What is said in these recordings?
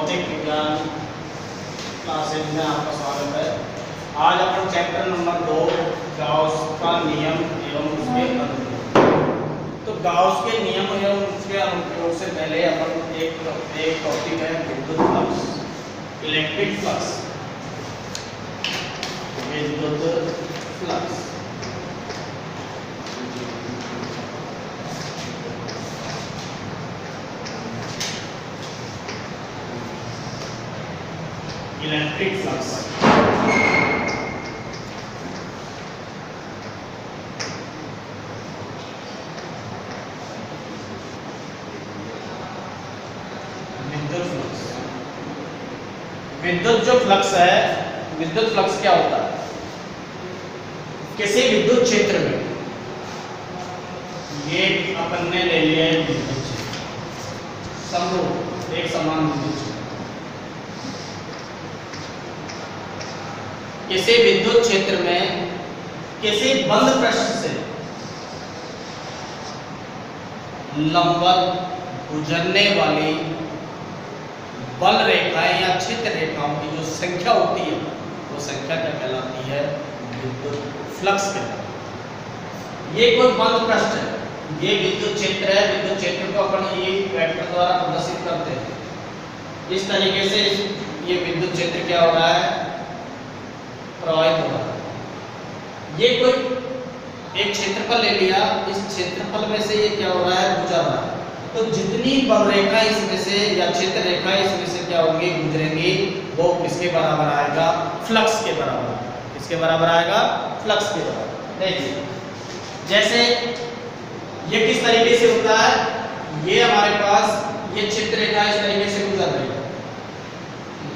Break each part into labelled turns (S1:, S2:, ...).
S1: भौतिक विज्ञान क्लासेज में आपका स्वागत है। आज अपन चैप्टर नंबर 2 गाउस का नियम एवं उसके अनुप्रयोग। तो गाउस के नियम एवं उसके अनुप्रयोग से पहले अपन एक टॉपिक है विद्युत फ्लक्स, इलेक्ट्रिक फ्लक्स। विद्युत फ्लक्स इलेक्ट्रिक फ्लक्स। विद्युत जो फ्लक्स है, विद्युत फ्लक्स क्या होता है? किसी विद्युत क्षेत्र में, ये अपन ने ले लिया है विद्युत क्षेत्र, समरूप एक समान विद्युत क्षेत्र। किसी विद्युत क्षेत्र में किसी बंद पृष्ठ से लंबवत गुजरने वाली बल रेखाएं या छिद्र रेखाओं की जो संख्या होती है, वो संख्या क्या कहलाती है? विद्युत फ्लक्स कहलाती है। ये कोई बंद पृष्ठ है, ये विद्युत क्षेत्र है। विद्युत क्षेत्र को अपन ये वेक्टर द्वारा प्रदर्शित करते हैं। इस तरीके से ये विद्युत क्षेत्र क्या हो रहा है? प्रवाहित हो रहा है। ये कोई एक क्षेत्रफल ले लिया, इस क्षेत्रफल में से ये क्या हो रहा है? गुजर रहा है। तो जितनी बल रेखा इसमें से या क्षेत्र रेखा इसमें से क्या होंगी? गुजरेंगी, वो किसके बराबर आएगा? फ्लक्स के बराबर। किसके बराबर आएगा? फ्लक्स के बराबर। देखिए, जैसे ये किस तरीके से होता है, ये हमारे पास ये क्षेत्र रेखा इस तरीके से गुजर रही है,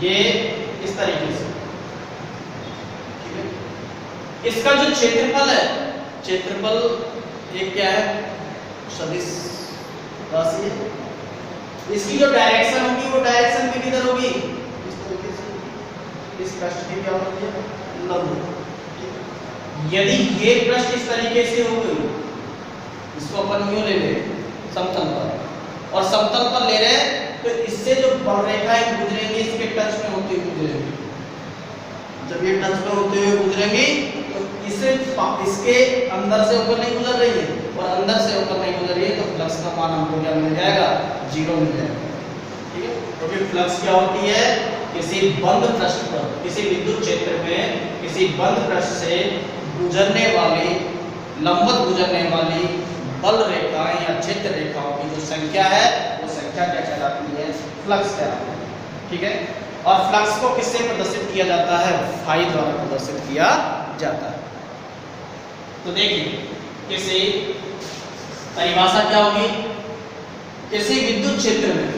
S1: ये इस तरीके से। इसका जो क्षेत्रफल है, क्षेत्रफल ये क्या है? सदिश राशि है। इसकी जो डायरेक्शन होगी, वो डायरेक्शन भी किधर होगी? इस तरीके से। इस पृष्ठ की क्या होती है? लंब। यदि ये पृष्ठ इस तरीके से हो गई, इसको अपन यूं ले लें समतल पर, और समतल पर ले रहे हैं, तो इससे जो बल रेखाएं गुजरेंगी इसके टच में होती हुई गुजरेंगी। जब ये टच में होते हुए गुजरेंगी तो इसके अंदर से ऊपर नहीं गुजर रही है, और अंदर से ऊपर नहीं गुजर रही है, तो फ्लक्स का मान हमको क्या मिल जाएगा? 0 मिल जाएगा। ठीक है, क्योंकि फ्लक्स क्या होती है? किसी बंद पृष्ठ पर, किसी विद्युत क्षेत्र में किसी बंद पृष्ठ से गुजरने वाली, लंबवत गुजरने वाली बल रेखाएं या क्षेत्र रेखाओं की जो संख्या है, वो संख्या क्या कहलाती है? फ्लक्स कहलाती है। ठीक है, और फ्लक्स को किससे प्रदर्शित किया जाता है? फाई द्वारा प्रदर्शित किया जाता है। तो देखिए, किसी परिभाषा क्या होगी? किसी विद्युत क्षेत्र में,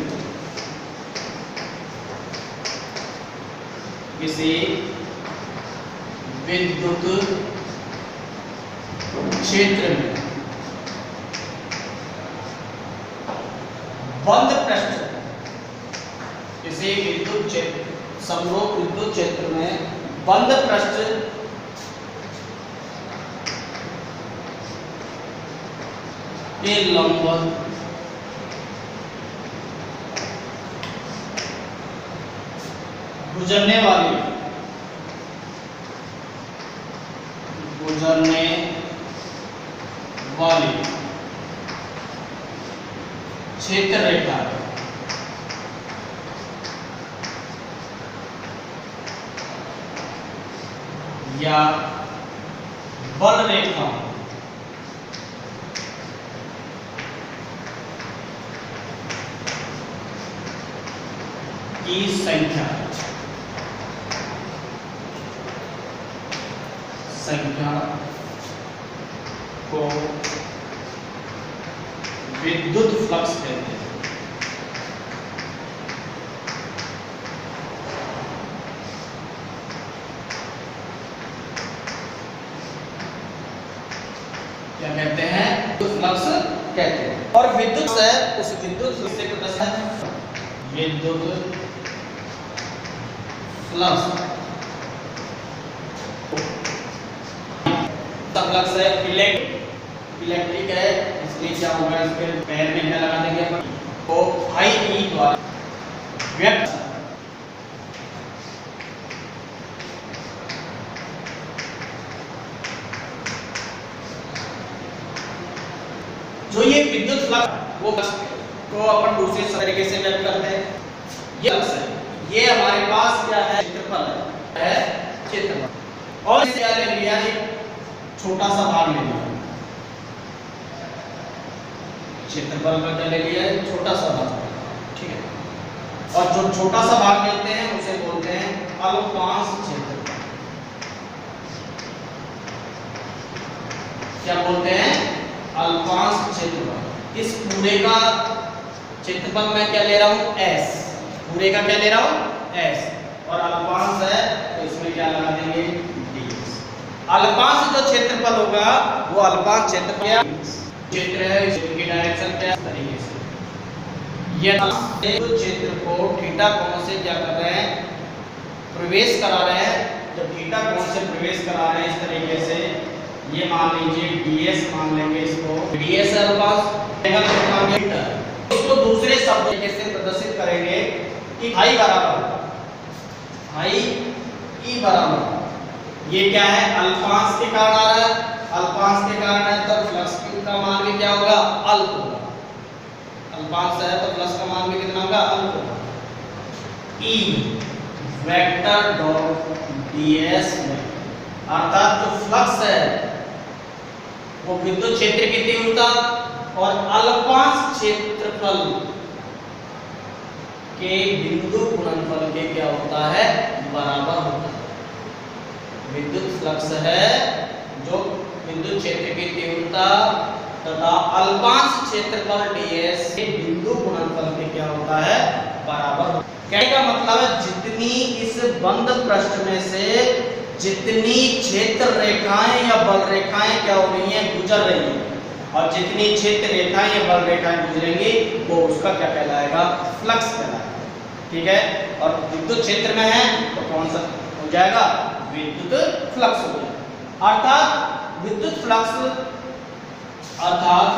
S1: किसी विद्युत क्षेत्र में बंद पृष्ठ, किसी विद्युत क्षेत्र, समरूप विद्युत क्षेत्र में बंद पृष्ठ के लंबवत गुजरने वाली क्षेत्र रेखा या बल रेखा की संख्या को विद्युत फ्लक्स कहते हैं। क्या कहते हैं? विद्युत फ्लक्स कहते हैं। और विद्युत है, उस विद्युत फ्लक्स से प्रदर्शित विद्युत फ्लक्स फ्लक्स है इलेक्ट्रिक है, इसलिए क्या होगा? इसके पैर में क्या लगा देंगे अपन? तो I E द्वारा व्यक्त ये विद्युत फ्लक्स वो को अपन दूसरे तरीके से व्यक्त करते हैं। ये फ्लक्स है, ये हमारे पास क्या है, क्षेत्रफल है, क्षेत्रफल। और इसे क्या ले लिया, एक छोटा सा भाग ले लिया, क्षेत्रफल का क्या ले लिया है, छोटा सा भाग, ठीक है। और जो छोटा सा भाग लेते हैं उसे बोलते हैं अल्पांश क्षेत्रफल। क्या बोलते हैं, अल्पांश क्षेत्रफल। इस पूरे का क्षेत्रफल मैं क्या ले रहा हूं, s, पूरे का क्या ले रहा हूं, s, और अल्पांश है तो इसमें क्या लगा देंगे, ds। अल्पांश जो क्षेत्रफल होगा वो अल्पांश क्षेत्रफल क्या क्षेत्र है, इसकी डायरेक्शन क्या, इस तरीके से ये क्षेत्र को थीटा कोण से क्या कर रहे हैं, प्रवेश करा रहे हैं। जब थीटा कोण से प्रवेश करा रहे हैं इस तरीके से, ये मान लीजिए ds मान लेंगे, इसको ds है अल्पांश, इसको दूसरे शब्द से प्रदर्शित करेंगे कि i बराबर i e बराबर, ये क्या है, अल्पांश के कारण आ रहा है, अल्पांश के कारण है तो फ्लक्स का मान भी क्या होगा, अल्प होगा। अल्पांश है तो फ्लक्स का मान भी कितना होगा, अल्प होगा। e वेक्टर डॉट ds अर्थात जो फ्लक्स है वो विद्युत क्षेत्र की तीव्रता और अल्पांश क्षेत्रफल के बिंदु गुणनफल के क्या होता है, बराबर होता है। विद्युत फ्लक्स है जो विद्युत क्षेत्र की तीव्रता तथा अल्पांश क्षेत्रफल ds के बिंदु गुणनफल के क्या होता है, बराबर। कहने का मतलब है जितनी इस बंद पृष्ठ में से जितनी क्षेत्र रेखाएं या बल रेखाएं क्या हो रही हैं, गुजर रही हैं, और जितनी क्षेत्र रेखाएं या बल रेखाएं गुजरेंगी वो उसका क्या कहलाएगा, फ्लक्स कहलाएगा, ठीक है। और विद्युत क्षेत्र में है तो कौन सा हो जाएगा, विद्युत फ्लक्स हो जाएगा। अर्थात विद्युत फ्लक्स अर्थात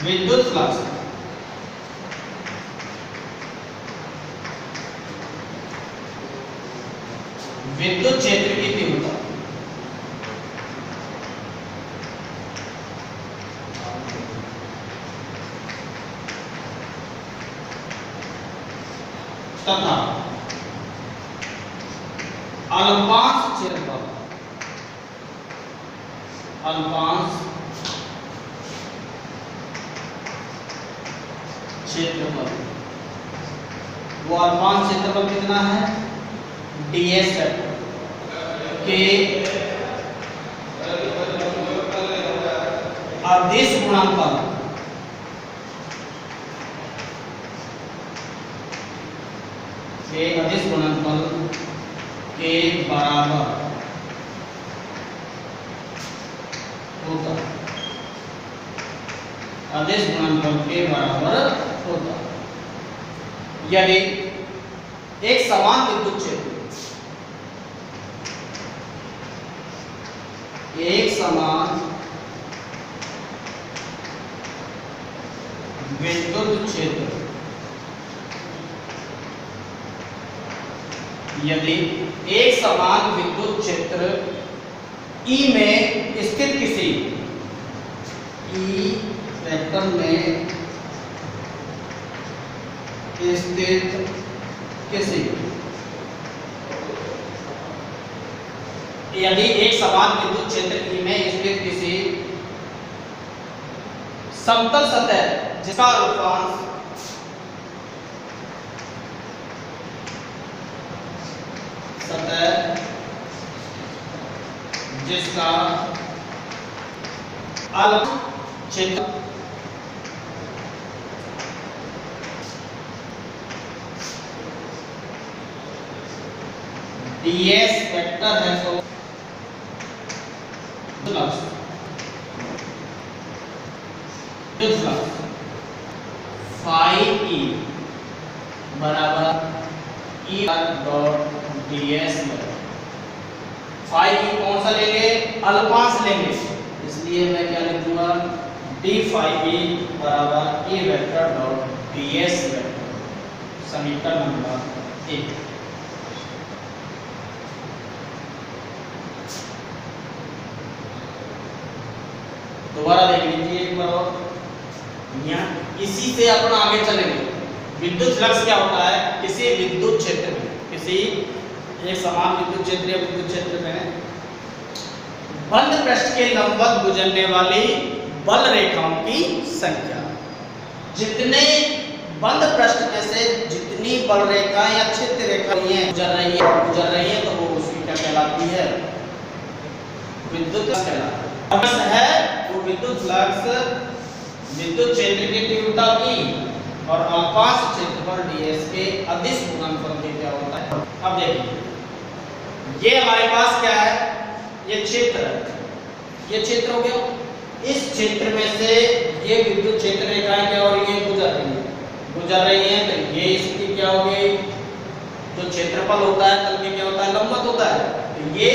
S1: विद्युत फ्लक्स विद्युत क्षेत्र की तीव्रता तथा अल्पांश क्षेत्रफल, अल्पांश क्षेत्रफल, वो अल्पांश क्षेत्रफल कितना है, ds के अदिश गुणनफल के अदिश गुणनफल के बराबर होता, अदिश गुणनफल के बराबर होता। यदि एक समान विद्युत क्षेत्र, एक समान विद्युत क्षेत्र यदि एक समान विद्युत क्षेत्र E में स्थित किसी E वेक्टर में स्थित किसी, यदि एक समान विद्युत क्षेत्र E में स्थित किसी समतल सतह जिसका अल्पांश सतह जिसका अल्प क्षेत्र ds वेक्टर है तो फ्लक्स फाई e बराबर e dot ds phi e कौन सा लेंगे, अल्पांश लेंगे, इसलिए मैं क्या लिखूंगा, d फाई e बराबर e vector dot ds vector, समीकरण नंबर 1। दोबारा देख लीजिए एक बार और। यहाँ इसी से अपन आगे चलेंगे। विद्युत फ्लक्स क्या होता है? किसी विद्युत क्षेत्र में, किसी एक समान विद्युत क्षेत्र या विद्युत क्षेत्र में बंद पृष्ठ के लंबवत गुजरने वाली बल रेखाओं की संख्या। जितने बंद पृष्ठ में से जितनी बल रेखाएं या क्षेत्र रेखाएं गुजर रही है तो वो उसकी क्या कहलाती है? विद्युत फ्लक्स है। वो विद्युत फ्लक्स विद्युत क्षेत्र की तीव्रता की और अल्पांश क्षेत्रफल ds के अदिश गुणनफल के क्या होता है? अब देखिए, ये हमारे पास क्या है? ये क्षेत्र है, ये क्षेत्र हो गया। इस क्षेत्र में से ये विद्युत क्षेत्र रेखाएं क्या हो रही है? गुजर रही है। तो ये इसकी क्या हो गई? जो क्षेत्रफल होता है तल के क्या होता है? लंबवत होता है। तो ये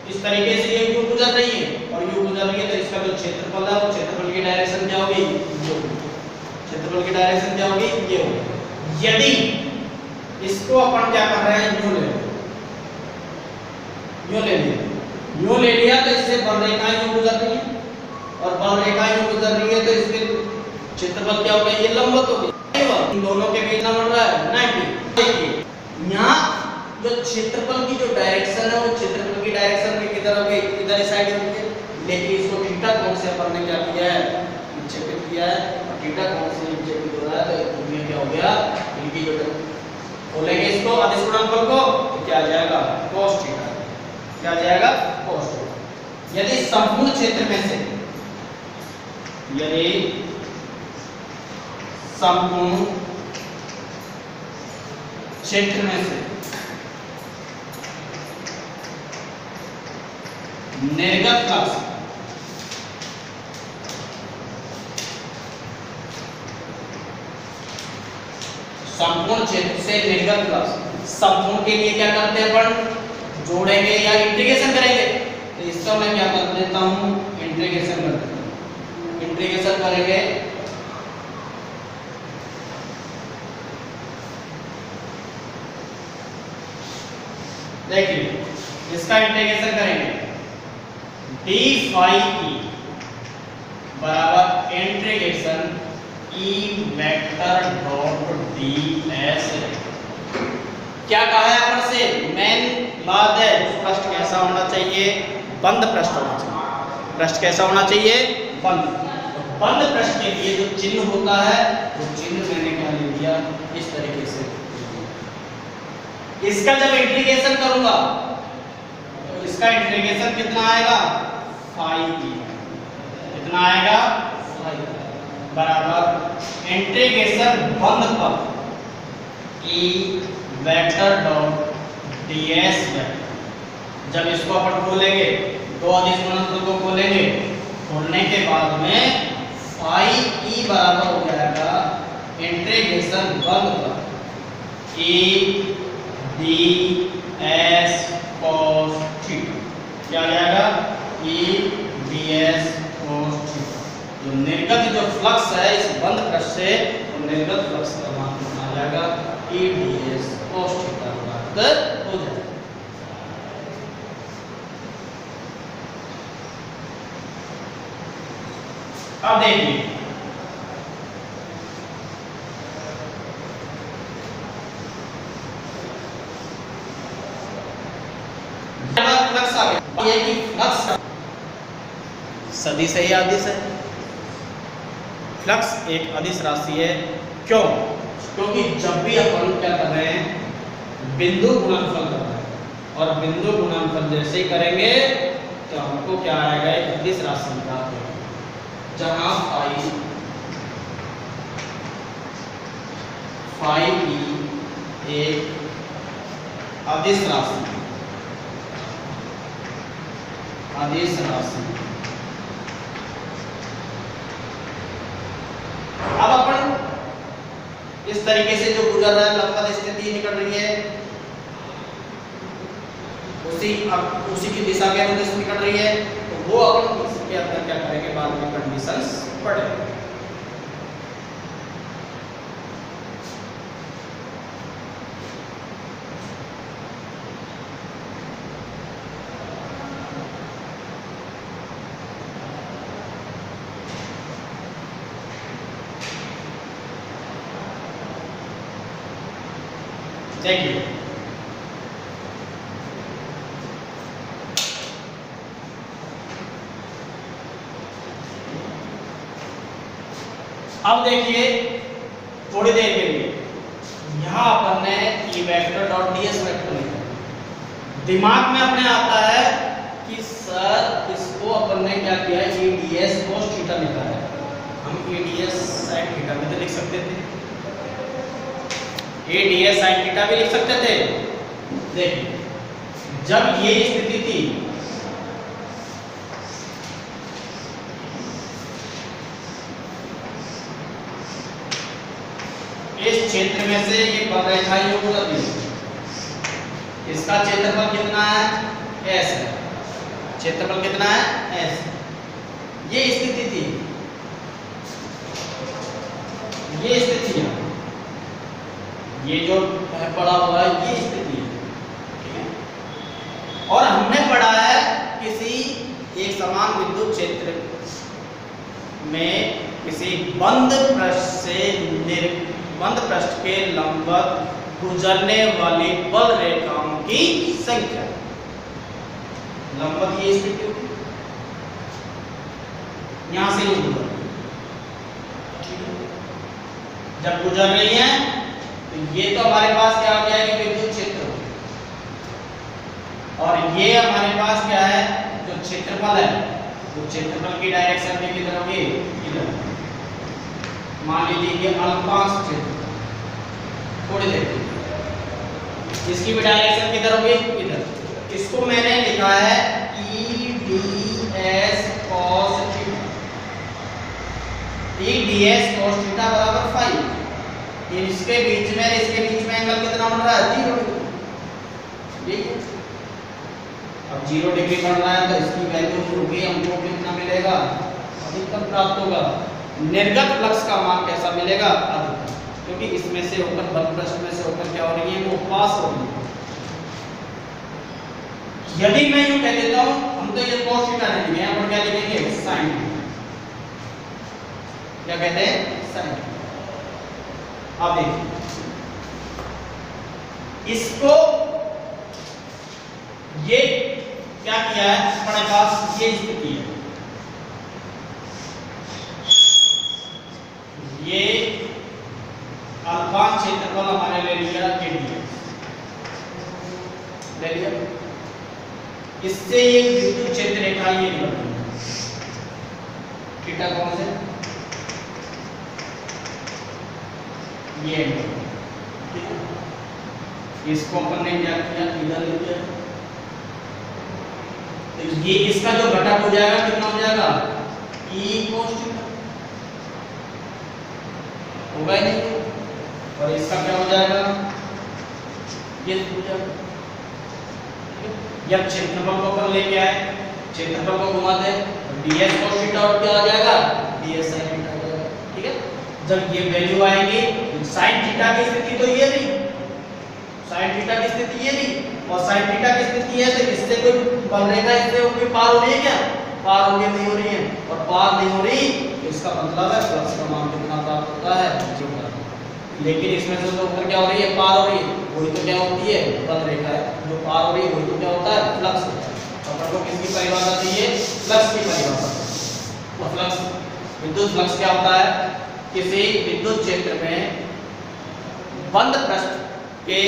S1: इस तरीके से ये यूं गुजर रही है और यूं गुजर रही है, तो इसका जो क्षेत्रफल है वो क्षेत्रफल की डायरेक्शन क्या होगी? क्षेत्रफल की डायरेक्शन क्या होगी? ये होगी। यदि इसको अपन क्या कर रहे हैं? यूं ले लिया तो इससे बल रेखाएं यूं गुजर रही है और बल रेखाएं यूं गुजर रही है, तो इसके क्षेत्रफल क्या होगा? ये लंबवत होगी। इन दोनों के बीच ना बन रहा है 90। देखिए यहाँ जो क्षेत्रफल की जो डायरेक्शन है वो क्षेत्रफल की डायरेक्शन में किधर होगी? इधर साइड होगी। लेकिन इसको थीटा कोण से अपन ने क्या किया है? विक्षेपित किया है। और थीटा कोण से विक्षेपित हो रहा है तो इसमें क्या हो गया? इनकी जो खोलेंगे इसको अदिश गुणनफल को तो क्या आ जाएगा? cos theta. क्या आ जाएगा? cos theta. यदि संपूर्ण क्षेत्र में से संपूर्ण क्षेत्र में से निर्गत फ्लक्स संपूर्ण क्षेत्र से निर्गत फ्लक्स, संपूर्ण के लिए क्या करते हैं अपन? जोड़ेंगे या इंटीग्रेशन करेंगे। तो इसका मैं क्या कर देता हूं? इंटीग्रेशन कर देता हूं। इंटीग्रेशन करेंगे देखिए, इसका इंटीग्रेशन करेंगे d फाई e बराबर integration e vector dot ds। क्या कहा है अपन से? मेन बात है, पृष्ठ कैसा होना चाहिए? बंद पृष्ठ होना चाहिए। पृष्ठ कैसा होना चाहिए? बंद। बंद पृष्ठ के लिए जो चिन्ह होता है वो चिन्ह मैंने क्या ले लिया? इस तरीके से। इसका जब इंटीग्रेशन करूंगा तो इसका इंटीग्रेशन कितना आएगा? Phi e। कितना आएगा? फाई बराबर इंटीग्रेशन बंद पर e vector dot ds vector. जब इसको अपन खोलेंगे, दो अदिश गुणनफल को खोलेंगे, खोलने के बाद में फाई e बराबर हो जाएगा इंटीग्रेशन बंद पर e ds cos थीटा। क्या आ जाएगा? e ds cos theta. जो निर्गत जो फ्लक्स है इस बंद पृष्ठ से, तो निर्गत फ्लक्स का मान आ जाएगा e ds cos थीटा बराबर हो जाएगा। अब देखिए, फ्लक्स आ गया। ये कि फ्लक्स सदिश है या अदिश है? फ्लक्स एक अदिश राशि है। क्यों? क्योंकि जब भी अपन क्या कर रहे हैं? बिंदु गुणनफल कर रहे हैं और बिंदु गुणनफल जैसे ही करेंगे तो हमको क्या आएगा? एक अदिश राशि प्राप्त होगी जहां फाई e एक अदिश राशि अब अपन इस तरीके से जो गुजर रहा है, लंबवत स्थिति निकल रही है, उसी की दिशा के अनुदिश निकल रही है, तो वो अपन इसके अंदर क्या करेंगे? बाद में कंडीशंस पढ़ेंगे। देखिए अब देखिए थोड़ी देर के लिए यहां अपन ने E vector dot ds vector लिखा, दिमाग में अपने आता है कि सर इसको अपन ने क्या किया है, ए ds cos थीटा लिखा है, हम ए ds sin थीटा भी तो लिख सकते थे, ए ds sin थीटा भी लिख सकते थे। देखिए जब ये स्थिति थी इस क्षेत्र में से ये रेखा योग कर दी, इसका क्षेत्रफल कितना है, s है, क्षेत्रफल कितना है, s। ये स्थिति थी, ये स्थिति है, ये जो पड़ा हुआ है ये स्थिति है, ठीक है। और हमने पढ़ा है किसी एक समान विद्युत क्षेत्र में किसी बंद पृष्ठ के लंबवत गुजरने वाली बल रेखाओं की संख्या, लंबवत ये स्थिति होगी, यहां से ये गुजर जब गुजर रही है तो ये तो हमारे पास क्या हो जाएगी, विद्युत क्षेत्र, और ये हमारे पास क्या है, जो क्षेत्रफल है, तो क्षेत्रफल की डायरेक्शन में किधर होगी, इधर। मान लीजिए ये अल्पांश क्षेत्र, थोड़ी देर इसकी भी डायरेक्शन किधर होगी, इधर। इसको मैंने लिखा है ई ds cos थीटा, ई ds cos थीटा बराबर 5। इसके बीच में एंगल कितना बन रहा है, 0 डिग्री। अब 0 डिग्री बन रहा है तो इसकी वैल्यू होगी, हमको कितना मिलेगा, अधिकतम प्राप्त होगा। निर्गत फ्लक्स का मान कैसा मिलेगा, अधिकतम, क्योंकि इसमें से होकर बल पृष्ठ में से होकर क्या हो रही है, वो पास हो रही है। यदि मैं यूं कह देता हूं, हम तो ये cos थीटा नहीं लिखेंगे, यहाँ पर क्या लिखेंगे, sin थीटा। क्या कहते हैं, sin। अब देखिए इसको ये क्या किया है, हमारे पास ये स्थिति है, ये अल्पांश क्षेत्रफल हमारे ले लिया के लिए ले लिया, इससे ये विद्युत क्षेत्र रेखा ये निकलती है, थीटा कौन से, ये ठीक है। इसको अपन ने क्या किया, इधर ले लिया, तो ये इसका जो घटक हो जाएगा कितना हो जाएगा, e cos थीटा होगा ही नहीं, और इसका क्या हो जाएगा, ये हो जाएगा। जब क्षेत्रफल को अपन लेके आए, क्षेत्रफल को घुमा दे, ds cos थीटा और क्या आ जाएगा, ds sin थीटा आ जाएगा, ठीक है। जब ये वैल्यू आएगी तो sin थीटा की स्थिति तो ये नहीं, sin थीटा की स्थिति ये नहीं, और sin थीटा की स्थिति है तो इससे कोई बल रेखा इससे कोई पार हो रही है क्या, पार हो नहीं हो रही है, और पार नहीं हो रही तो इसका मतलब है फ्लक्स का मान कितना प्राप्त होता है, 0। लेकिन इसमें से तो ऊपर क्या हो रही है, पार हो रही है, वही तो क्या होती है, बल रेखा है, जो पार हो रही है वही तो क्या होता है, फ्लक्स होता है। तो अपन को किसकी परिभाषा चाहिए, फ्लक्स की परिभाषा। तो फ्लक्स, विद्युत फ्लक्स क्या होता है, किसी विद्युत क्षेत्र में बंद पृष्ठ के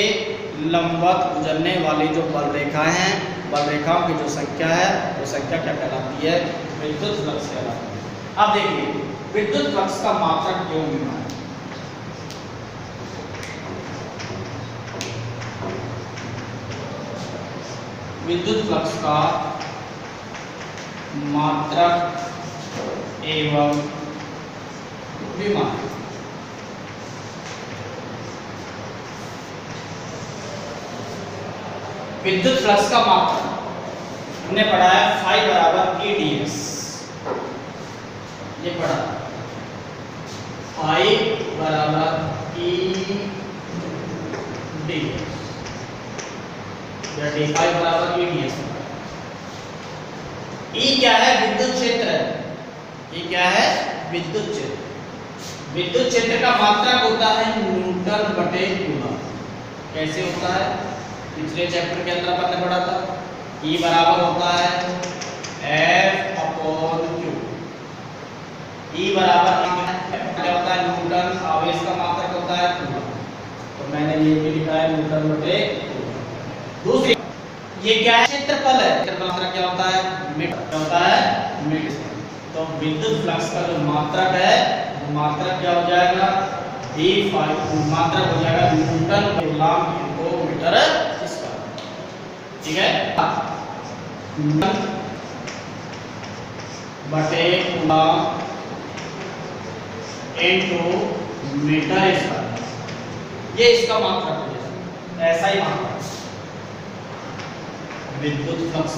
S1: लंबवत गुजरने वाली जो बल रेखाएं हैं, बल रेखाओं की जो संख्या है, वो संख्या क्या कहलाती है, विद्युत फ्लक्स कहलाती है। अब देखिए विद्युत फ्लक्स का मात्रक क्यों मिला है, विद्युत फ्लक्स का मात्रक एवं विमान, विद्युत फ्लक्स का मात्रक हमने पढ़ा है फाई बराबर ए ds, ये पढ़ा फाई बराबर ई ds या डी फाई बराबर ई ds। ई क्या है, विद्युत क्षेत्र है, ये क्या है, विद्युत क्षेत्र। विद्युत क्षेत्र का मात्रक होता है न्यूटन बटे कूलम, कैसे होता है? पिछले चैप्टर के अंदर अपन ने पढ़ा था E बराबर होता है F/Q। E बराबर क्या होता है? न्यूटन। आवेश का मात्रक होता है कूलम। तो मैंने ये भी लिखा है न्यूटन बटे कूलम। दूसरी ये क्या है? क्षेत्रफल है। क्षेत्रफल मात्रक क्या होता है? मीटर। क्या होता है? मीटर। तो विद्युत फ्लक्स का जो मात्रक है वो मात्रक क्या हो जाएगा? d5 मात्रक हो जाएगा newton coulomb into metre square. ठीक है? न्यूटन बटे कूलम इनटू मीटर स्क्वायर, ये इसका मात्रक हो जाएगा। ऐसा ही मात्रक विद्युत फ्लक्स।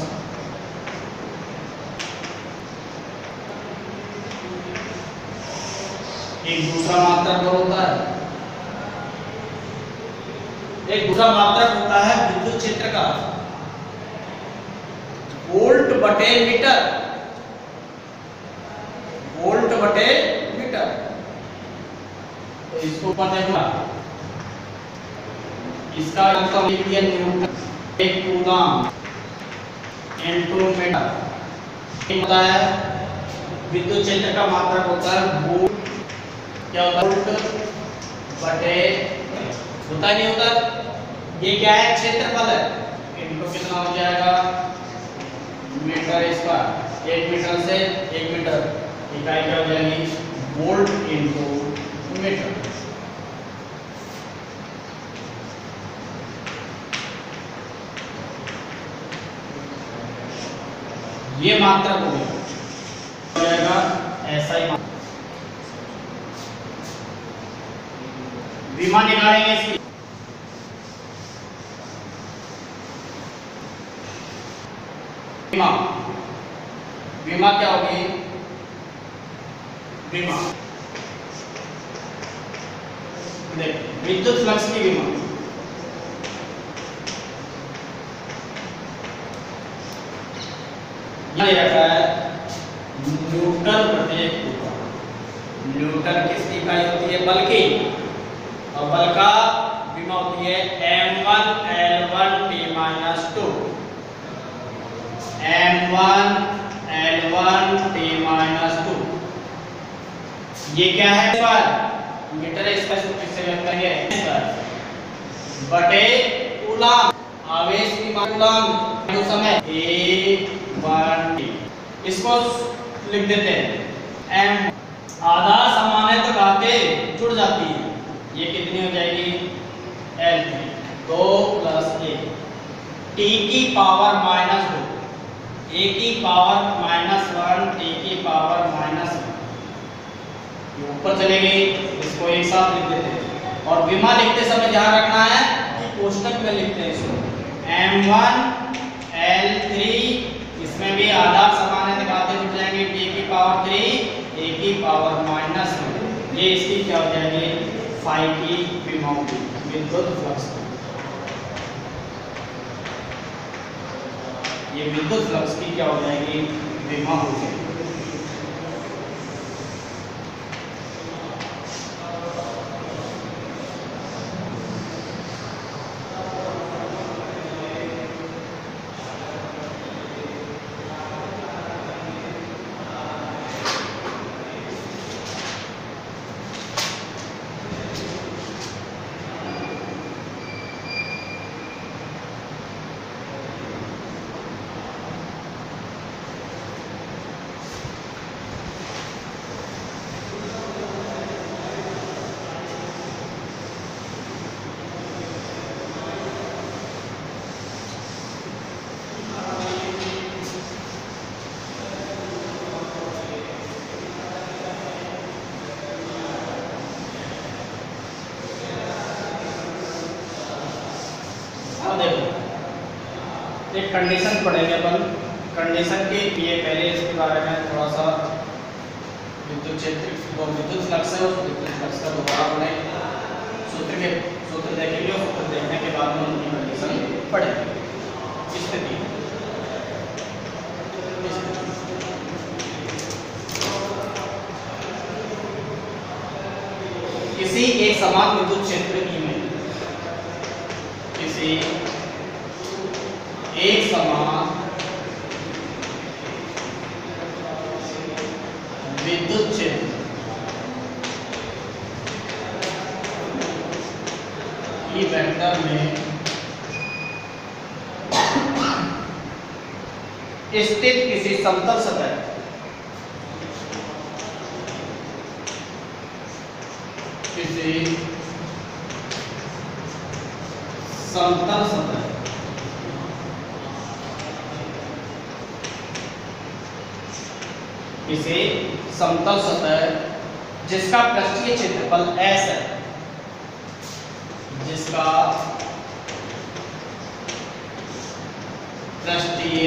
S1: एक दूसरा मात्रक और होता है, एक दूसरा मात्रक होता है विद्युत क्षेत्र का वोल्ट बटे मीटर। वोल्ट बटे मीटर। तो इसको ऊपर देखना, इसका मतलब लिख दिया न्यूटन एक कूलम इनटू मीटर। होता है विद्युत क्षेत्र का मात्रक होता है वोल्ट। क्या होता है? वोल्ट बटे, होता नहीं होता? ये क्या है? क्षेत्रफल है। इनको कितना हो जाएगा? Metre square. 1 मीटर से 1 मीटर इकाई क्या हो जाएगी? Volt into metre. ये मात्रक हो जाएगा ऐसा ही मात्रक। विमा निकालेंगे इसकी। विमा, विमा क्या होगी? विमा देख, विद्युत फ्लक्स की विमा ये रखा है न्यूटन प्रति कूलम। न्यूटन किसकी इकाई होती है? बल की। और बल का विमा होती है m1L1T-2। m1L1T-2 ये क्या है? पर मीटर इसका सूत्र से व्यक्त करेंगे बटे कूलम। आवेश की कूलम जो समय A1T। इसको लिख देते हैं m। आधार समानता घाते जुड़ जाती है, ये कितनी हो जाएगी? L3 2 + 1 t की पावर -2, a की पावर -1 t की पावर -1 ये ऊपर चले गई। इसको एक साथ लिख देते हैं। और विमा लिखते समय ध्यान रखना है कि कोष्टक में लिखते हैं इसको m1L3। इसमें भी आधार समान दिखाते जुड़ जाएंगे t की पावर 3 a की पावर -1। ये इसकी क्या हो जाएगी? फाई की विमा होगी विद्युत फ्लक्स। ये विद्युत फ्लक्स की क्या हो जाएगी? विमा हो जाएगी। एक कंडीशन पढ़ेंगे अपन। कंडीशन के लिए पहले इसके बारे में थोड़ा सा विद्युत क्षेत्र जो विद्युत फ्लक्स है उस विद्युत फ्लक्स का दोबारा पढ़ेंगे। सूत्र देखेंगे और सूत्र देखने के बाद में उनकी कंडीशन पढ़ेंगे। स्थिति किसी एक समान विद्युत क्षेत्र की में किसी एक समान विद्युत क्षेत्र ई वेक्टर में स्थित किसी समतल सतह समतल सतह किसी समतल सतह जिसका पृष्ठीय क्षेत्रफल S है, जिसका पृष्ठीय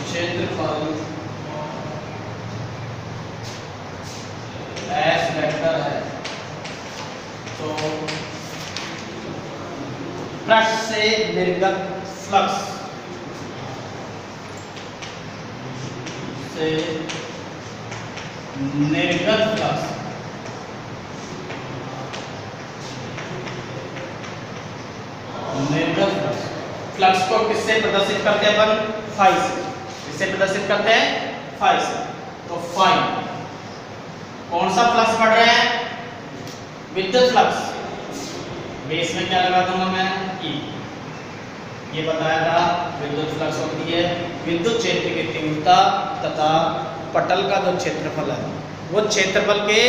S1: क्षेत्रफल S वेक्टर है, तो पृष्ठ से निर्गत फ्लक्स से निर्गत फ्लक्स को किससे प्रदर्शित करते हैं अपन? फाई से। किससे प्रदर्शित करते हैं? फाई से। तो फाई कौन सा फ्लक्स बढ़ रहा है? विद्युत फ्लक्स। बेस में क्या लगा दूंगा मैं? ई। ये बताया था विद्युत फ्लक्स होती है विद्युत क्षेत्र की तीव्रता तथा पटल का जो क्षेत्रफल है वो क्षेत्रफल के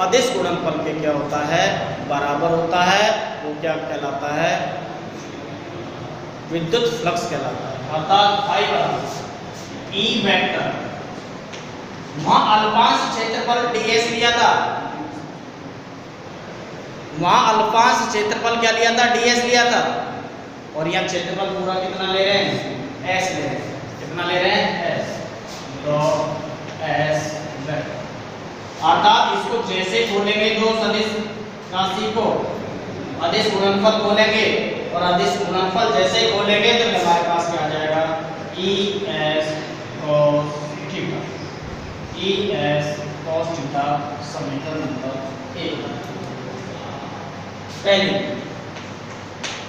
S1: अदिश गुणनफल के क्या होता है? बराबर होता है। वो क्या कहलाता है? विद्युत फ्लक्स कहलाता है। अर्थात फाई बराबर ई वेक्टर, वहां अल्पांश क्षेत्रफल ds लिया था, वहां अल्पांश क्षेत्रफल क्या लिया था? ds लिया था। और यहाँ क्षेत्रफल पूरा कितना ले रहे हैं? s ले रहे हैं। कितना ले रहे हैं? s। तो s वेक्टर अर्थात इसको जैसे खोलेंगे दो सदिश राशि को अदिश गुणनफल खोलेंगे और अदिश गुणनफल जैसे ही खोलेंगे तो हमारे पास क्या आ जाएगा? es cos theta. es cos theta समीकरण नंबर 1। पहली,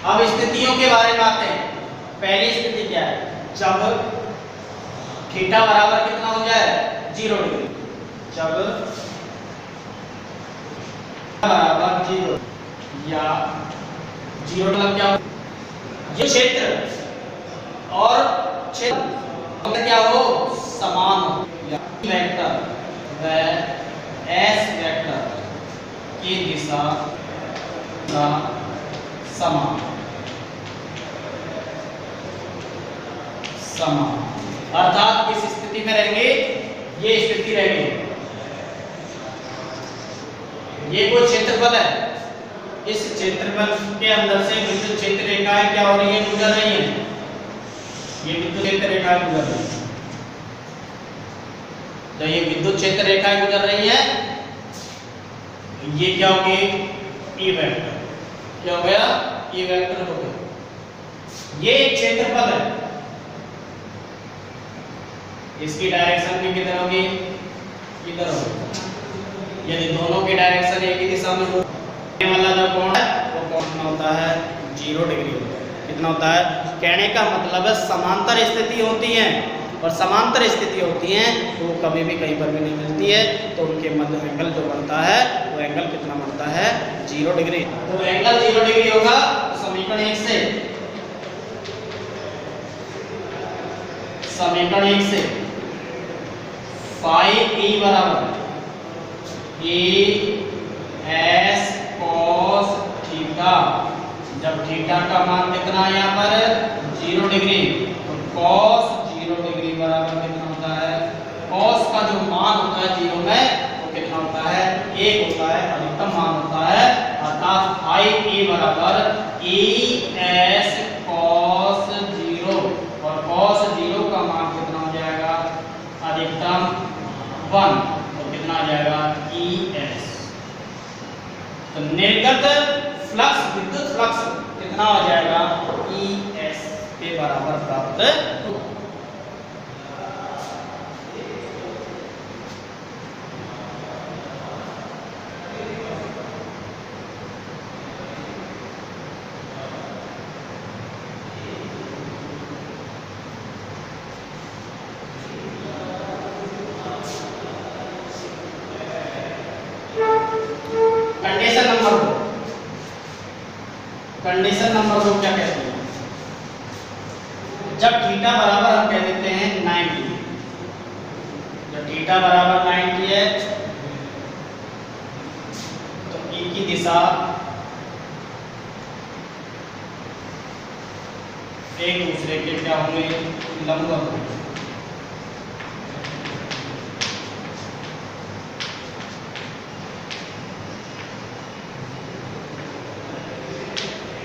S1: अब स्थितियों के बारे में आते हैं। पहली स्थिति क्या है? जब थीटा बराबर कितना हो जाए? 0 डिग्री। जब बराबर 0 या 0 मतलब क्या? ये क्षेत्र और क्षेत्र क्या हो? समान हो। वेक्टर व s वेक्टर की दिशा का समान अर्थात किस स्थिति में रहेंगे? ये स्थिति रहेगी। ये कोई क्षेत्रफल है, इस क्षेत्रफल के अंदर से विद्युत क्षेत्र रेखाएं क्या हो रही है? गुजर रही है। ये विद्युत क्षेत्र रेखाएं गुजर रही है। तो ये विद्युत क्षेत्र रेखाएं गुजर रही है, ये क्या हो गई? E vector. क्या हो गया? ई वेक्टर हो गया। ये एक क्षेत्रफल है, इसकी डायरेक्शन भी किधर होगी? इधर होगी। यदि दोनों की डायरेक्शन एक ही दिशा में हो, वाला जो कोण है वो कोण कितना होता है? 0 डिग्री होता है। कितना होता है? कहने का मतलब है समांतर स्थिति होती है, और समांतर स्थिति होती हैं तो वो कभी भी कहीं पर भी नहीं मिलती है, तो उनके मध्य एंगल जो बनता है वो एंगल कितना बनता है? 0 डिग्री। तो एंगल 0 डिग्री होगा। तो समीकरण 1 से फाई e बराबर e s cos थीटा। जब थीटा का मान कितना है यहाँ पर? 0 डिग्री। तो cos 0 डिग्री बराबर कितना होता है? cos का जो मान होता है 0 में वो कितना होता है? 1 होता है, अधिकतम मान होता है। अर्थात फाई e बराबर e s cos 0, और cos 0 का मान कितना हो जाएगा? अधिकतम 1, तो कितना आ जाएगा? ES। तो निर्गत फ्लक्स, विद्युत फ्लक्स कितना हो जाएगा? ES के बराबर प्राप्त होगा। कंडीशन नंबर 2 क्या कहती है? जब थीटा बराबर हम कह देते हैं 90, जब थीटा बराबर 90 है तो ई की दिशा एक दूसरे के क्या होंगे? लंबवत होंगे।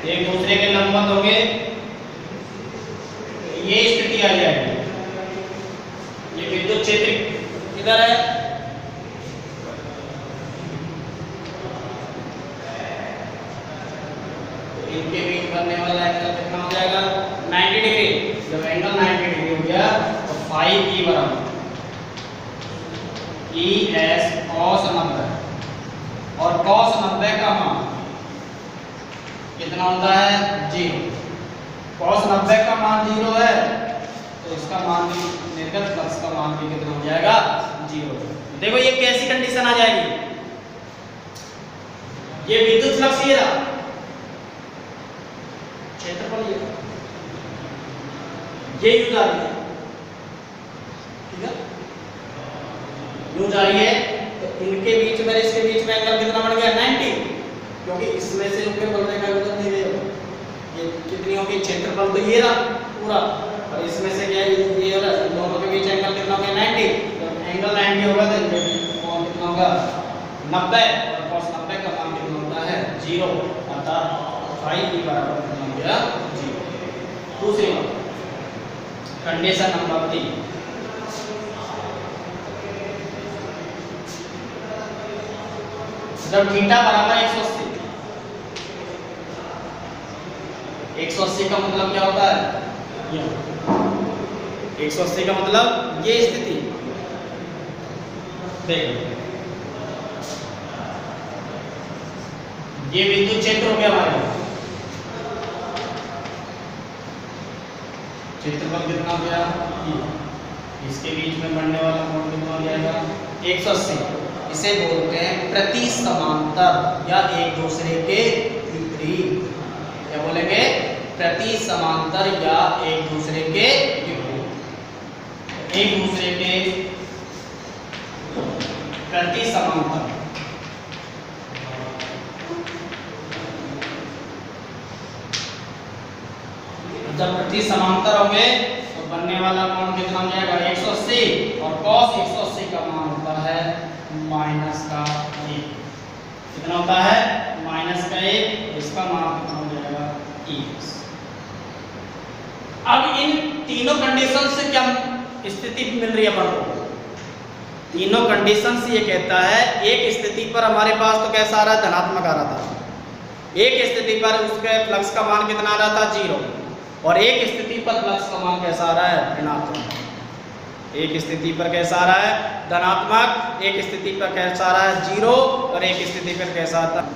S1: एक दूसरे के लंबवत होंगे, ये स्थिति आ जाएगी। ये विद्युत क्षेत्र किधर है? इनके बीच बनने वाला एंगल कितना हो जाएगा? 90 डिग्री। जब एंगल 90 डिग्री हो गया तो फाई ई बराबर ई एस cos 90, और cos 90 का मान कितना होता है? 0। cos 90 का मान 0 है तो इसका मान भी, निर्गत फ्लक्स का मान भी कितना हो जाएगा? 0। देखो ये कैसी कंडीशन आ जाएगी? ये विद्युत फ्लक्स ये रहा, क्षेत्रफल ये यूं जा रही है, ठीक है, यूं जा रही है तो इनके बीच में, इसके बीच में एंगल कितना बन गया? 90, क्योंकि इसमें से ऊपर बढ़ने का वजन नहीं रहेगा। ये कितनी होगी? क्षेत्रफल तो ये रहा पूरा, और इसमें से क्या है? ये रहा, दोनों के बीच एंगल कितना हो गया? 90। तो एंगल 90 होगा तो कोण कितना होगा? 90, और cos 90 का मान कितना होता है? 0। अर्थात फाई ई बराबर कितना हो गया? 0। दूसरी बात, कंडीशन नंबर 3, जब थीटा बराबर 180, 180 का मतलब क्या होता है? 180 का मतलब ये स्थिति देखो, ये विद्युत क्षेत्र हो गया हमारे, क्षेत्रफल कितना हो गया? इसके बीच में बनने वाला कोण कितना हो जाएगा? 180। इसे बोलते हैं प्रति समांतर या एक दूसरे के विपरीत। क्या बोलेंगे? प्रति समांतर या एक दूसरे के विपरीत। एक दूसरे के प्रति समांतर, जब प्रति समांतर होंगे तो बनने वाला कोण कितना हो जाएगा? 180, और cos 180 का मान होता है -1। कितना होता है? -1। इसका मान कितना हो जाएगा? e। अब इन तीनों कंडीशन से क्या स्थिति मिल रही है अपन को? तीनों कंडीशन से ये कहता है, एक स्थिति पर हमारे पास तो कैसा आ रहा है? धनात्मक आ रहा था। एक स्थिति पर उसके फ्लक्स का मान कितना आ रहा था? 0। और एक स्थिति पर फ्लक्स का मान कैसा आ रहा है? ऋणात्मक। एक स्थिति पर कैसा आ रहा है? धनात्मक। एक स्थिति पर कैसा आ रहा है? 0। और एक स्थिति पर कैसा आता है?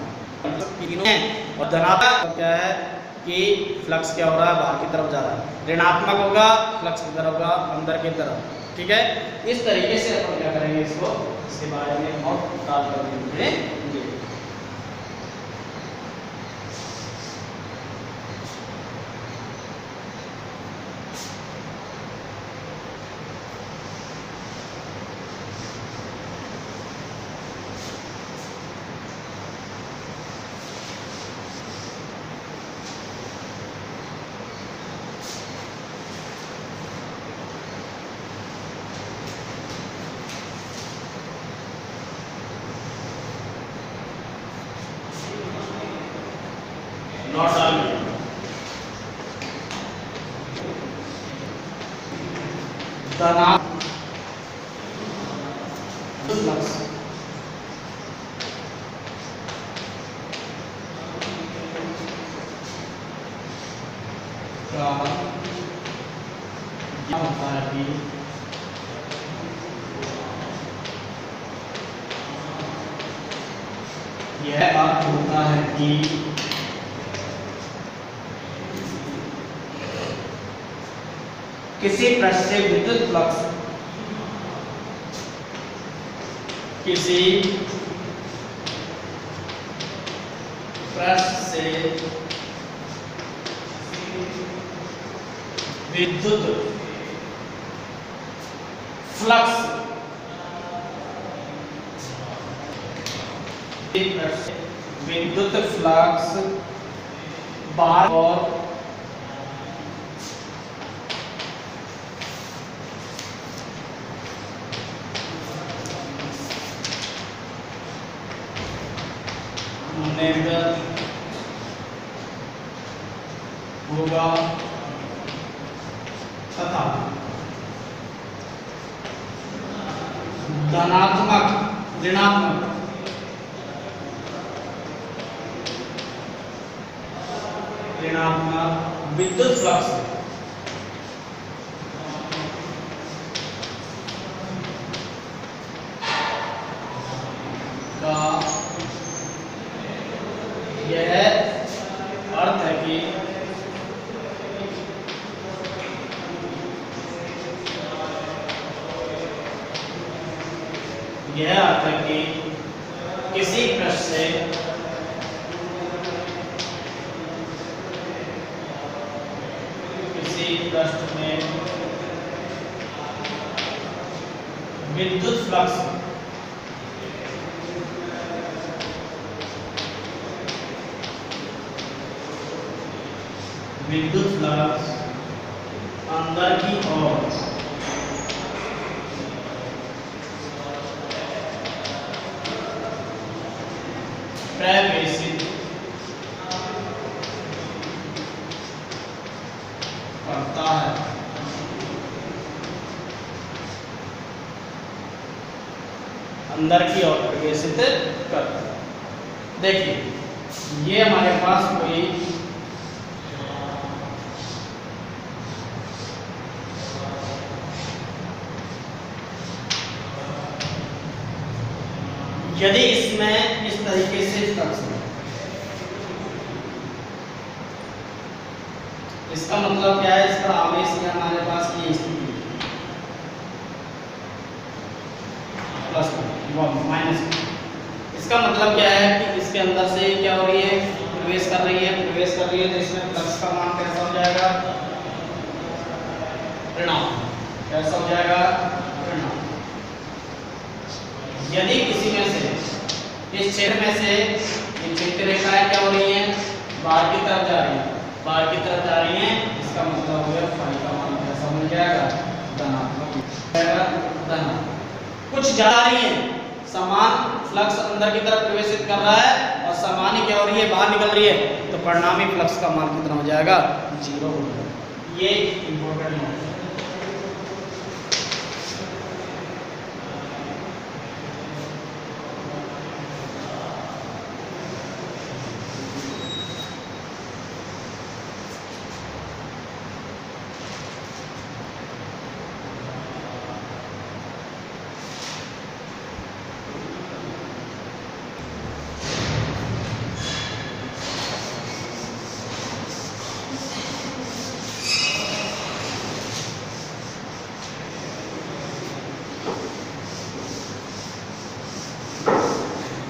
S1: और धनात्मक क्या है कि फ्लक्स क्या हो रहा है? बाहर की तरफ जा रहा है। ऋणात्मक होगा, फ्लक्स की तरफ होगा, अंदर की तरफ। ठीक है, इस तरीके से अपन क्या करेंगे इसको, इसके बारे में और बात करेंगे। not all flux का क्या होता है कि यह अर्थ होता है कि किसी पृष्ठ से विद्युत फ्लक्स किसी पृष्ठ से विद्युत फ्लक्स विद्युत फ्लक्स बाहर और निर्गत होगा तथा धनात्मक ऋणात्मक विद्युत फ्लक्स का यह अर्थ है कि किसी पृष्ठ से पृष्ठ में विद्युत फ्लक्स अंदर की ओर प्रवेशित करता है। अंदर की ओर प्रवेशित करता है। देखिए ये हमारे पास कोई यदि इसमें इस तरीके से फ्लक्स है, इसका मतलब क्या है, इसका आवेश है हमारे पास ये स्थिति प्लस माइनस। इसका मतलब क्या है कि इसके अंदर से क्या हो रही है, प्रवेश कर रही है तो इसमें फ्लक्स का मान कैसा हो जाएगा, ऋणात्मक। कैसा हो जाएगा, ऋणात्मक। यदि किसी में से इस क्षेत्र में से ये क्षेत्र रेखाएं क्या हो रही हैं, बाहर की तरफ जा रही हैं, इसका मतलब हो गया फाई का मान कैसा मिल जाएगा, धनात्मक। कुछ जा रही है, समान फ्लक्स अंदर की तरफ प्रवेशित कर रहा है और समान ही क्या हो रही है, बाहर निकल रही है, तो परिणामी फ्लक्स का मान कितना हो जाएगा, 0 हो जाएगा। ये इंपॉर्टेंट है।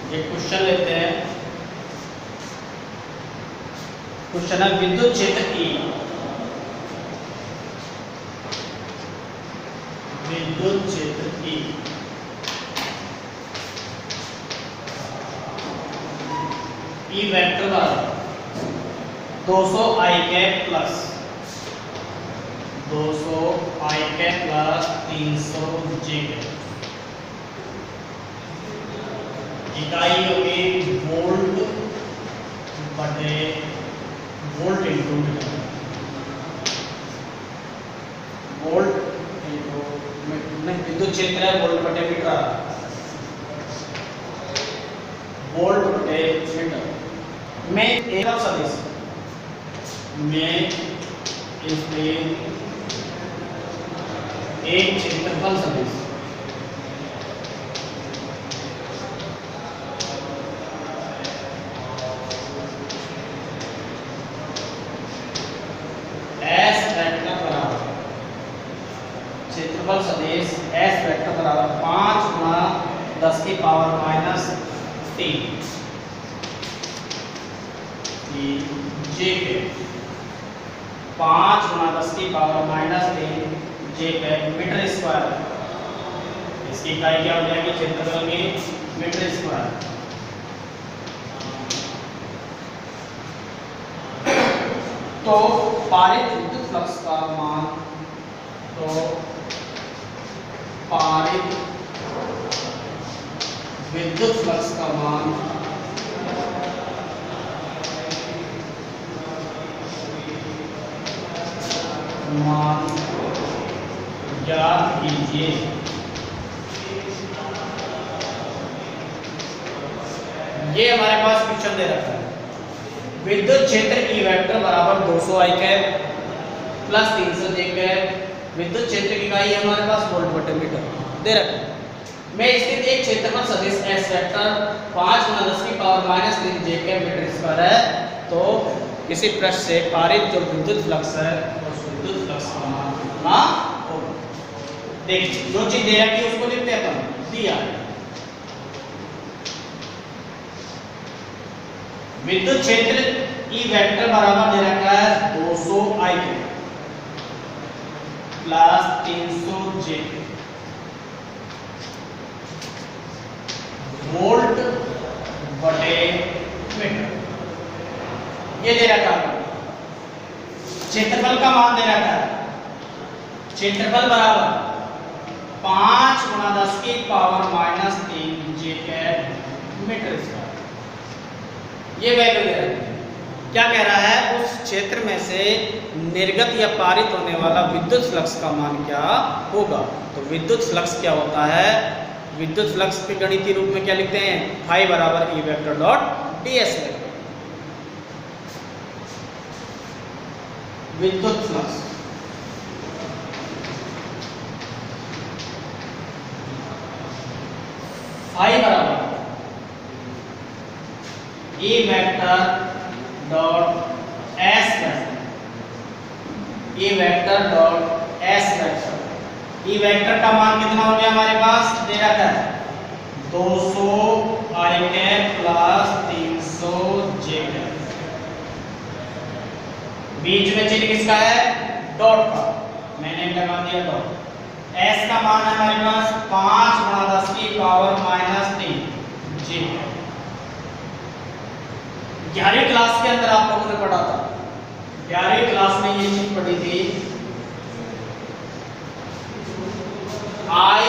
S1: एक क्वेश्चन लेते हैं। क्वेश्चन है विद्युत क्षेत्र E E वेक्टर बराबर 200 I cap plus 300 J cap. इकाई होगी वोल्ट इंटू मीटर। विद्युत क्षेत्र है वोल्ट बटे मीटर। में एक सदिश में इसलिए एक क्षेत्रफल सदिश क्षेत्रफल सदिश S वेक्टर बराबर 5 गुणा 10 की पावर माइनस 3 J के 5 गुना 10 की पावर -3 जे मीटर स्क्वायर। इसकी इकाई क्या हो जाएगी क्षेत्रफल की मीटर स्क्वायर। तो पारित विद्युत फ्लक्स का मान, तो पारित विद्युत फ्लक्स का मान ज्ञात कीजिए। ये हमारे पास क्वेश्चन दे रखा है, विद्युत क्षेत्र ई वेक्टर बराबर 200 I cap plus 300 J cap. विद्युत क्षेत्र की इकाई है हमारे पास वोल्ट बटे मीटर दे रखा है। में स्थित एक क्षेत्रफल सदिश S वेक्टर 5 गुना 10 की power -3 J cap metre square है। तो किसी पृष्ठ से पारित जो विद्युत फ्लक्स है उस विद्युत फ्लक्स का मान कितना होगा। देखिए जो चीज दे रखी है उसको लिखते हैं अपन, दिया विद्युत क्षेत्र ई वेक्टर बराबर दे रखा है 200 I प्लस 300 J वोल्ट बटे मीटर। ये दे रखा है। क्षेत्रफल का मान दे रखा है, क्षेत्रफल बराबर 5 गुना 10 की power -3 J cap metre square. ये वैल्यू दे रखी है। क्या कह रहा है, उस क्षेत्र में से निर्गत या पारित होने वाला विद्युत फ्लक्स का मान क्या होगा। तो विद्युत फ्लक्स क्या होता है, विद्युत फ्लक्स के गणितीय रूप में क्या लिखते हैं, फाई बराबर E vector dot ds vector. विद्युत फ्लक्स फाई बराबर E vector dot S vector, E vector dot S vector. E vector का मान कितना हो गया हमारे पास, दे रखा है 200 I cap plus 300 J cap. बीच में चिन्ह किसका है, डॉट का, मैंने लगा दिया डॉट। S का मान है हमारे पास 5 गुना 10 की पावर -3 J। 11वीं क्लास के अंदर आप लोगों ने पढ़ा था, 11वीं क्लास में ये चीज पढ़ी थी, I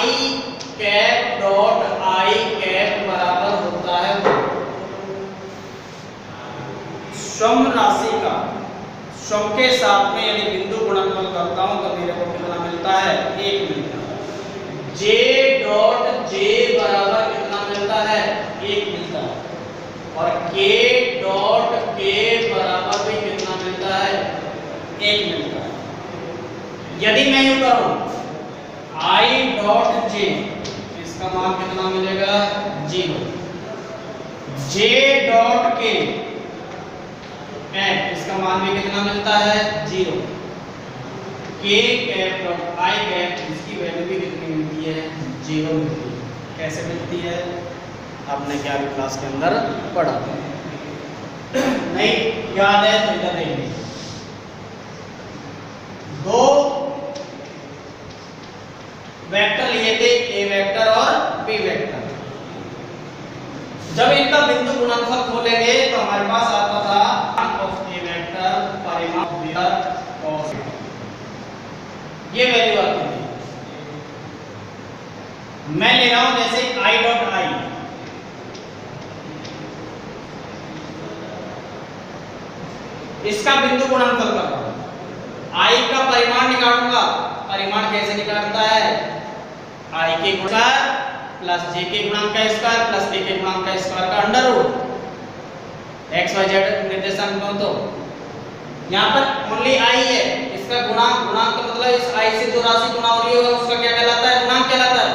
S1: cap dot I cap बराबर होता है सम राशि का, सम के साथ में यदि बिंदु गुणनफल करता हूं तो मेरे को कितना मिलता है, 1 मिलता है। J डॉट J बराबर कितना मिलता है, 1 मिलता है। और K डॉट K बराबर भी कितना मिलता है, 1 मिलता है। यदि मैं यूं करूं I डॉट J, इसका मान कितना मिलेगा, 0। J डॉट K कैप, इसका मान भी कितना मिलता है, 0। K cap dot I cap, इसकी वैल्यू भी कितनी मिलती है, 0 मिलती है। कैसे मिलती है, आपने 11वीं क्लास के अंदर पढ़ा था, नहीं याद है तो इधर देख लीजिए। दो वेक्टर लिए थे, ए वेक्टर और बी वेक्टर। जब इनका बिंदु गुणनफल खोलेंगे तो हमारे पास आता था ऑफ ए वेक्टर परिमाण वेक्टर और ये वैल्यू आती थी। मैं ले रहा हूं जैसे I डॉट I, इसका बिंदु गुणनफल कर रहा हूं, I का परिमाण निकालूंगा। परिमाण कैसे निकालता है, I के गुणा प्लस J के गुणांक का स्क्वायर प्लस K के गुणांक का स्क्वायर का under root, x y z निर्देशांक हो। तो यहाँ पर ओनली I है, इसका गुणांक, गुणांक का मतलब इस I से जो राशि गुणा हो रही है उसका क्या कहलाता है, गुणांक कहलाता है।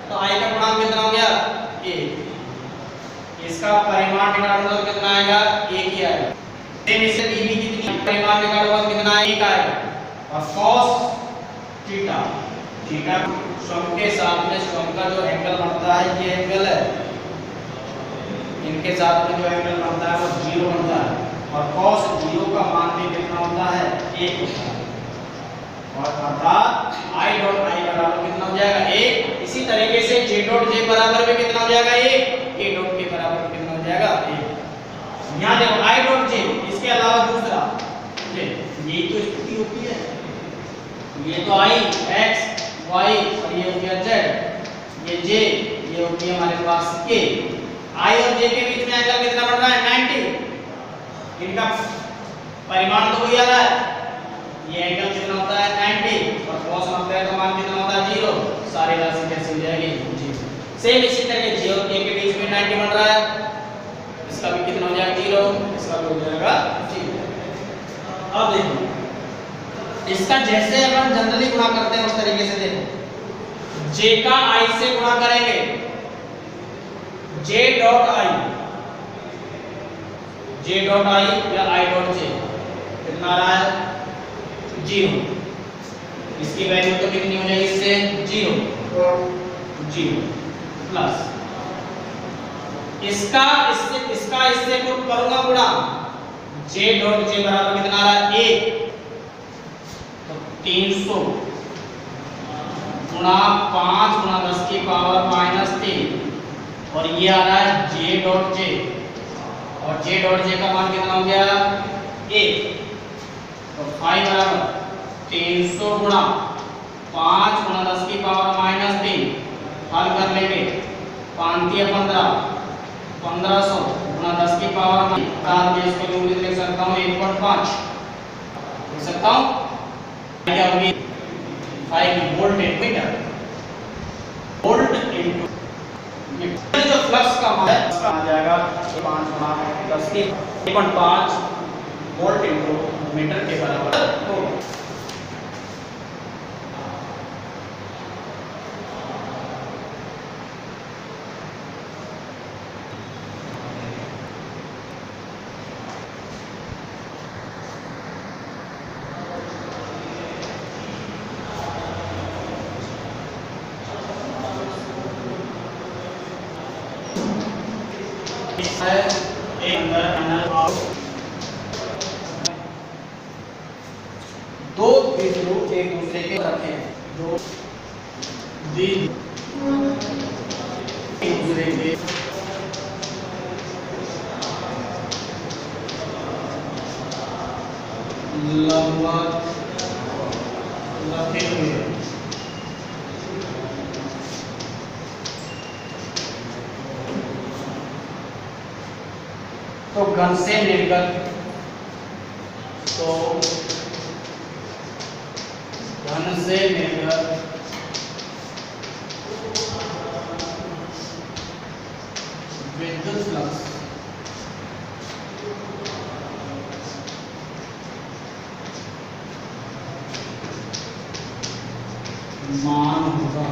S1: तो I का गुणांक कितना हो गया, 1। इसका परिमाण निकालूंगा तो कितना आएगा, 1 ही आएगा। सेम इससे dv कितनी परिमाण निकालूंगा तो कितना, 1 आएगा। और cos थीटा, थीटा सम के साथ में सम का जो एंगल बनता है, ये एंगल है, इनके साथ में जो एंगल बनता है वो 0 बनता है। और cos 0 का मान भी कितना होता है 1 होता है, और अर्थात I डॉट I बराबर कितना हो जाएगा 1। इसी तरीके से J डॉट J बराबर भी कितना हो जाएगा 1, K डॉट K बराबर कितना हो जाएगा 1। यहाँ देखो I डॉट J, इसके अलावा दूसरा यही तो स्थिति होती है, ये तो I x y और ये हो गया z, ये j, ये हो गया हमारे पास k। I और j के बीच में एंगल कितना बन रहा है 90, इनका परिमाण तो वही आ रहा है, ये एंगल कितना होता है 90 और cos 90 का मान कितना होता है 0, सारी राशि कैसे हो जाएगी 0। सेम इसी तरह j और k के बीच में 90 बन रहा है, इसका भी कितना हो जाएगा 0, इसका भी हो जाएगा 0। अब देखो इसका जैसे अपन जनरली गुणा करते हैं उस तरीके से देखो, j का i से गुणा करेंगे, j डॉट i या i डॉट j कितना आ रहा है 0, इसकी वैल्यू तो कितनी हो जाएगी इससे 0 प्लस इसका इससे करूंगा गुणा, j डॉट j बराबर कितना आ रहा है 1, 300 गुणा 5 गुणा 10 की पावर -3 और ये आ रहा है j डॉट j, और j डॉट j का मान कितना हो गया 1, तो 5 बराबर 300 गुणा 5 गुणा 10 की पावर -3, हल कर लेंगे 5 × 15 1500 गुणा 10 की पावर में इसको यूनिट लिख सकता हूँ 1.5 लिख सकता हूँ, क्या होगी 5 volt in metre, volt into metre. जो फ्लक्स का मान है उसका आ जाएगा 5 गुणा 10 की 1.5 वोल्ट इनटू मीटर के बराबर होगा। दो बिंदु एक दूसरे के रखे हैं, दो एक दूसरे के लंबवत रखे हुए, तो घन से निर्गत, तो घन से निर्गत विद्युत फ्लक्स मान होगा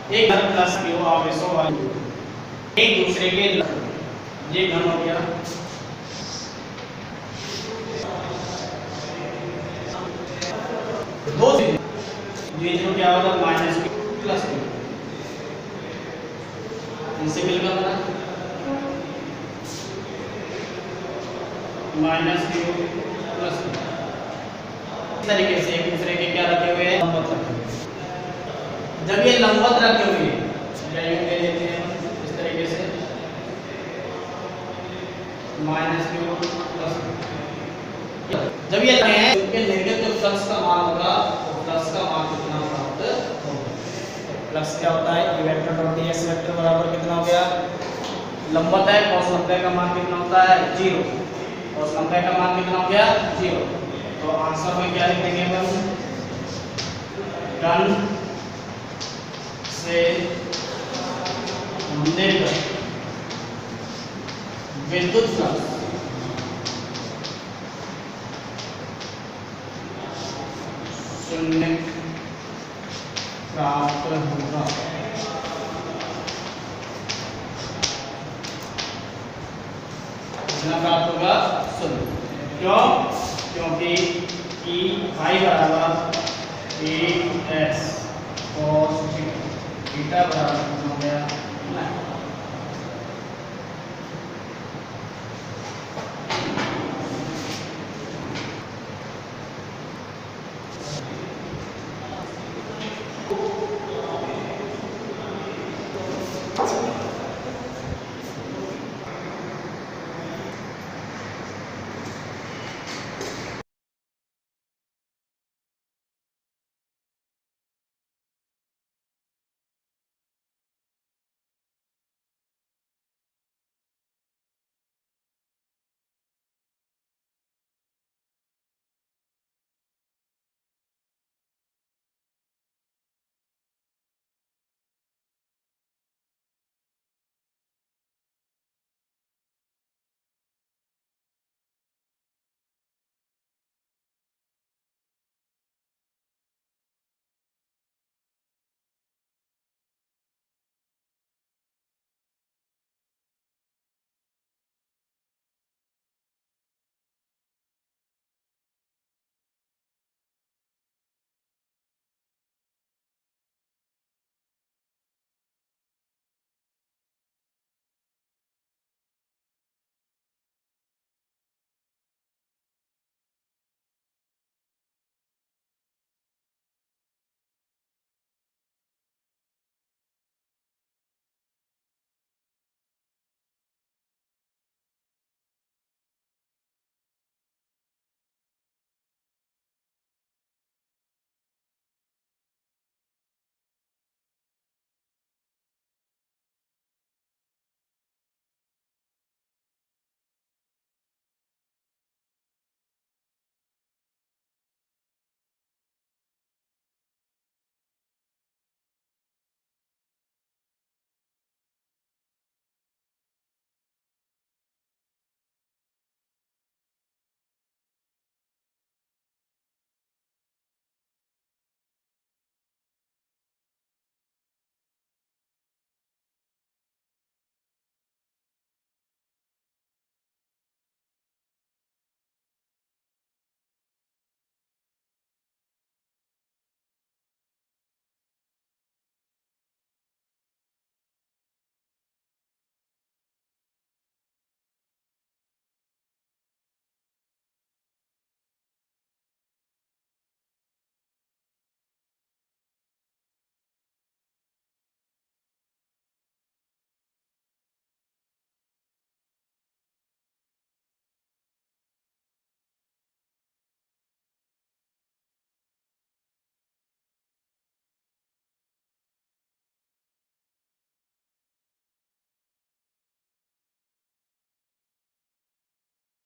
S1: एक घन प्लस क्यू आवेशों वाले एक दूसरे के, ये घन हो गया, दो ये जो क्या होगा माइनस क्यू प्लस क्यू, इनसे मिलकर बना माइनस क्यू प्लस क्यू। इस तरीके से एक दूसरे के क्या रखे हुए हैं लंबवत रखे हुए। जब ये लंबवत रखे हुए ले लेते हैं इस तरीके से माइनस क्यू प्लस, जब ये लगे हैं उनके निर्गत जो फ्लक्स का मान होगा तो फ्लक्स का मान कितना प्राप्त होगा। फ्लक्स क्या होता है E vector dot ds vector बराबर कितना हो गया, लंबवत है cos 90 का मान कितना होता है 0, cos 90 का मान कितना हो गया 0, तो आंसर में क्या लिखेंगे हम, घन से निर्गत विद्युत फ्लक्स शून्य प्राप्त होगा। कितना प्राप्त होगा 0। क्यों? क्योंकि ई y बराबर ax cos थीटा बराबर कितना हो गया 9।